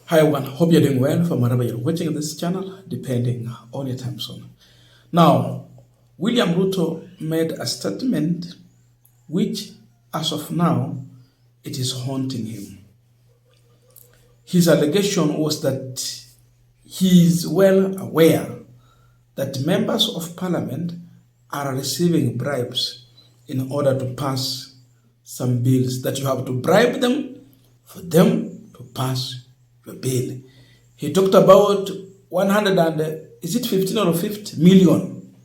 Hi everyone, hope you're doing well from wherever you're watching this channel, depending on your time zone. Now, William Ruto made a statement which, as of now, it is haunting him. His allegation was that he is well aware that members of parliament are receiving bribes in order to pass some bills, that you have to bribe them for them to pass your bill. He talked about 100 and, is it 15 or 50 million,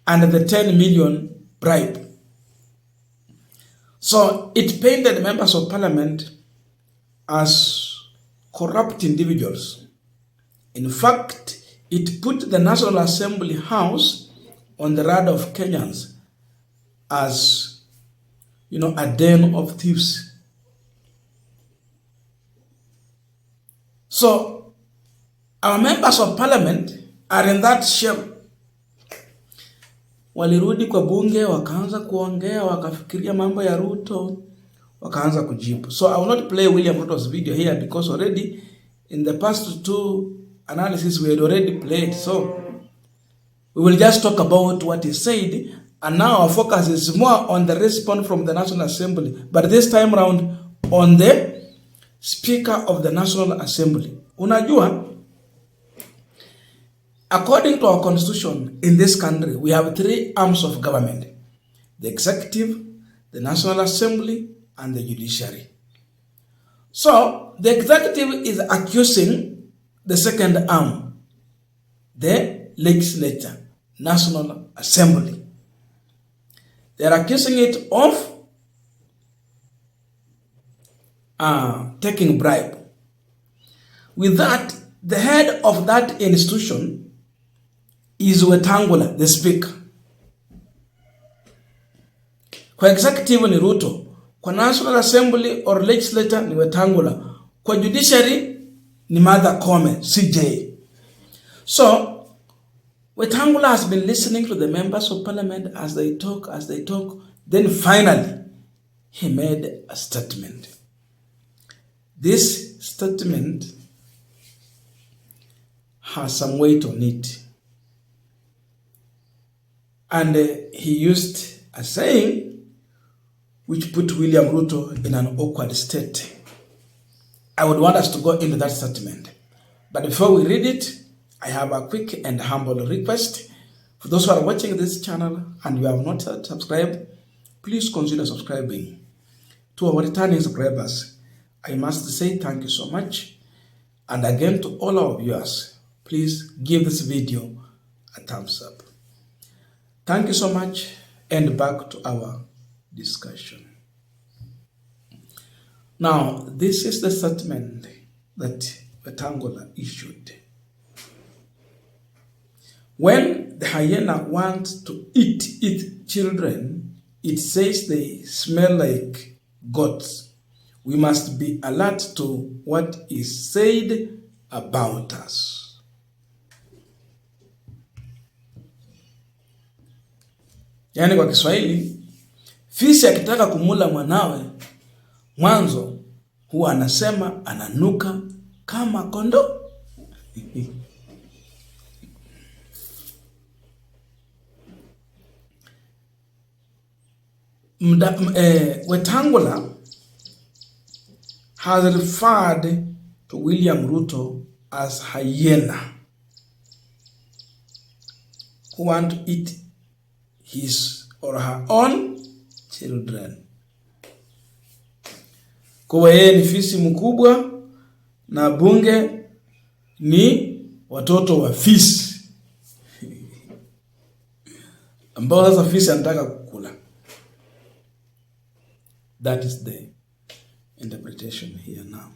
and the 10 million bribe. So it painted members of parliament as corrupt individuals. In fact, it put the National Assembly House on the radar of Kenyans as, a den of thieves. So, our members of parliament are in that shape. Walirudi kwa bunge, wakaanza kuongea, wakafikiria mambo ya Ruto, wakaanza kujibu. So, I will not play William Ruto's video here because already in the past two analysis we had already played. So, we will just talk about what he said, and now our focus is more on the response from the National Assembly, but this time around on the Speaker of the National Assembly. Unajua, according to our constitution in this country, we have three arms of government: the executive, the National Assembly, and the judiciary. So, the executive is accusing the second arm, the legislature, National Assembly. They are accusing it of taking bribe. With that, the head of that institution is Wetangula, the speaker. Kwa executive ni Ruto, kwa National Assembly or legislature ni Wetangula, kwa judiciary ni Martha Koome, CJ. So, Wetangula has been listening to the members of parliament as they talk. Then finally, he made a statement. This statement has some weight on it. And he used a saying which put William Ruto in an awkward state. I would want us to go into that statement. But before we read it, I have a quick and humble request. For those who are watching this channel and you have not subscribed, please consider subscribing. To our returning subscribers, I must say thank you so much. And again, to all our viewers, please give this video a thumbs up. Thank you so much, and back to our discussion. Now, this is the statement that Wetangula issued. When the hyena wants to eat its children, it says they smell like goats. We must be alert to what is said about us. Yaani kwa Kiswahili, fisi akitaka kumula mwanawe, mwanzo huwa anasema ananuka kama kondoo. Wetangula has referred to William Ruto as hyena who want to eat his or her own children. Kwa yeye ni fisi mkubwa na bunge ni watoto wa fisi ambao sasa fisi anataka kukula. That is the interpretation here now.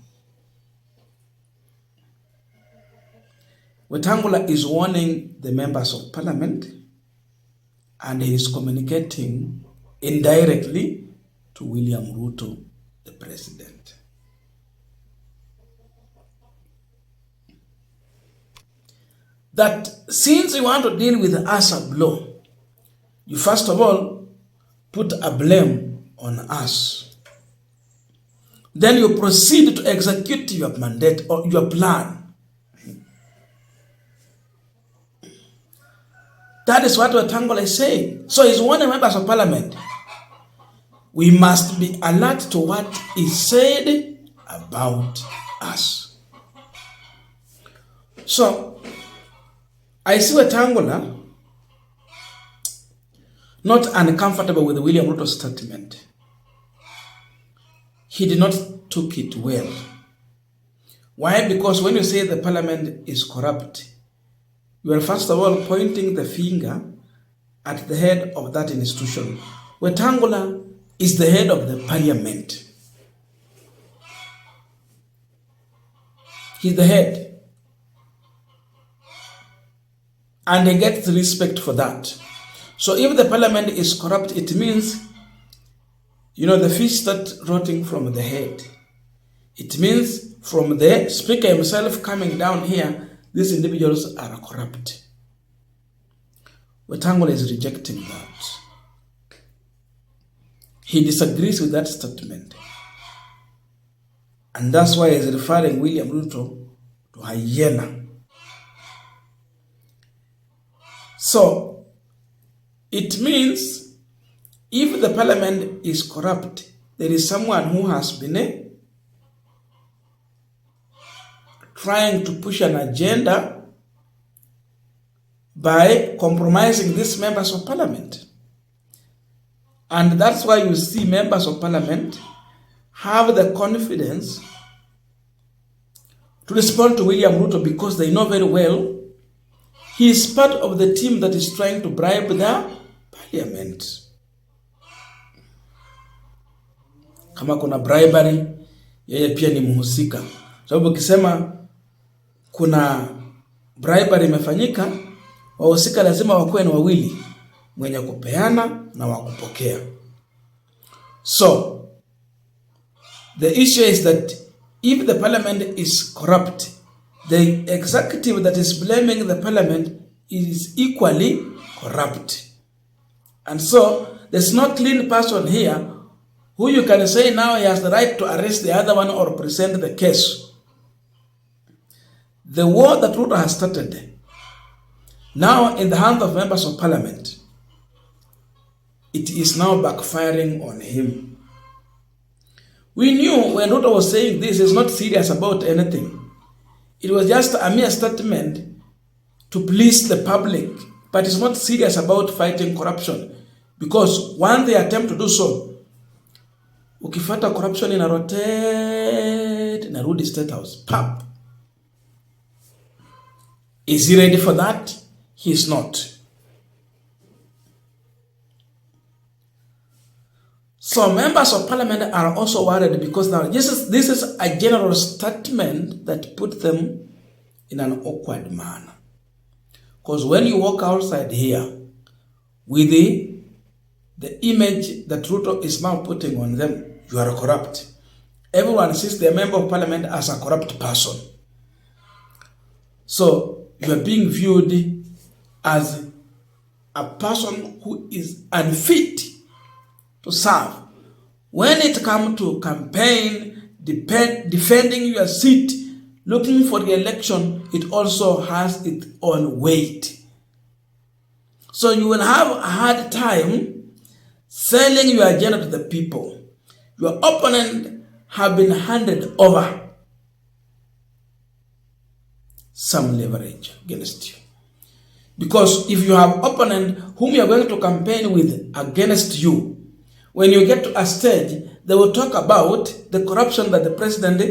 Wetangula is warning the members of parliament, and he is communicating indirectly to William Ruto, the president. That since you want to deal with us a blow, you first of all put a blame on us. then you proceed to execute your mandate or your plan. That is what Wetangula is saying. So he's warning members of parliament. We must be alert to what is said about us. So, I see Wetangula not uncomfortable with William Ruto's statement. He did not took it well. Why? Because when you say the parliament is corrupt, you are first of all pointing the finger at the head of that institution. Wetangula is the head of the parliament. He's the head. And he gets respect for that. So if the parliament is corrupt, it means, the fish start rotting from the head. It means from the speaker himself coming down here, these individuals are corrupt. Wetangula is rejecting that. He disagrees with that statement. And that's why he's referring William Ruto to Hyena. So, it means if the parliament is corrupt, there is someone who has been trying to push an agenda by compromising these members of parliament. And that's why you see members of parliament have the confidence to respond to William Ruto because they know very well he is part of the team that is trying to bribe the parliament. Kama kuna bribery, yeye pia ni mhusika. Sababu ukisema kuna bribery imefanyika, wahusika lazima wakuwe ni wawili, mwenye kupeana na wakupokea. So, the issue is that if the parliament is corrupt, the executive that is blaming the parliament is equally corrupt. And so, there's no clean person here who you can say now he has the right to arrest the other one or present the case. The war that Ruto has started, now in the hands of members of parliament, it is now backfiring on him. We knew when Ruto was saying this is not serious about anything. It was just a mere statement to please the public, but it's not serious about fighting corruption. Because once they attempt to do so, ukifata corruption ina rotate, inarudi State House. Pap. Is he ready for that? He is not. So members of parliament are also worried because now this is a general statement that put them in an awkward manner. Because when you walk outside here with the image that Ruto is now putting on them, you are corrupt. Everyone sees the member of parliament as a corrupt person. So you are being viewed as a person who is unfit to serve. When it comes to campaign, defending your seat, looking for the election, it also has its own weight. So you will have a hard time selling your agenda to the people. Your opponent have been handed over some leverage against you. Because if you have opponent whom you are going to campaign with against you, when you get to a stage, they will talk about the corruption that the president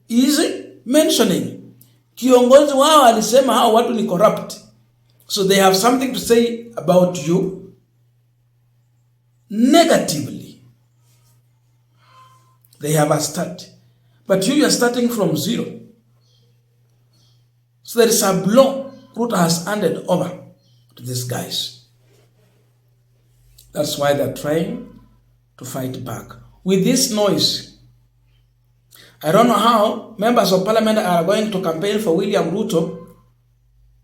is mentioning. Kiongozi wao alisema hao watu ni corrupt. So they have something to say about you negatively. They have a start. But you are starting from zero. So there is a blow Ruto has handed over to these guys. That's why they're trying to fight back. With this noise, I don't know how members of parliament are going to campaign for William Ruto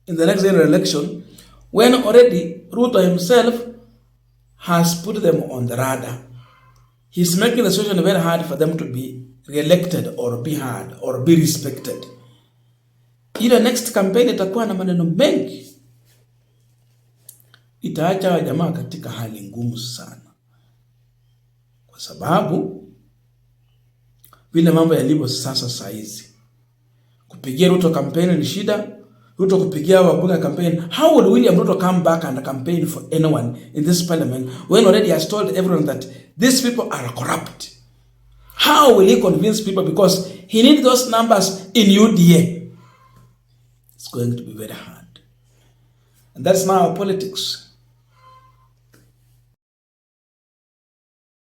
in the next general election when already Ruto himself has put them on the radar. He's making the situation very hard for them to be re-elected or be heard or be respected. Ile next campaign itakuwa na maneno mengi, itaacha wa jamaa katika hali ngumu sana, kwa sababu vile mambo yalivyo sasa saizi, kupigia Ruto campaign ni shida. Ruto kupigia wabunge campaign. How would William Ruto come back and campaign for anyone in this parliament when already has told everyone that these people are corrupt? How will he convince people? Because he needs those numbers in UDA. It's going to be very hard. And that's now politics.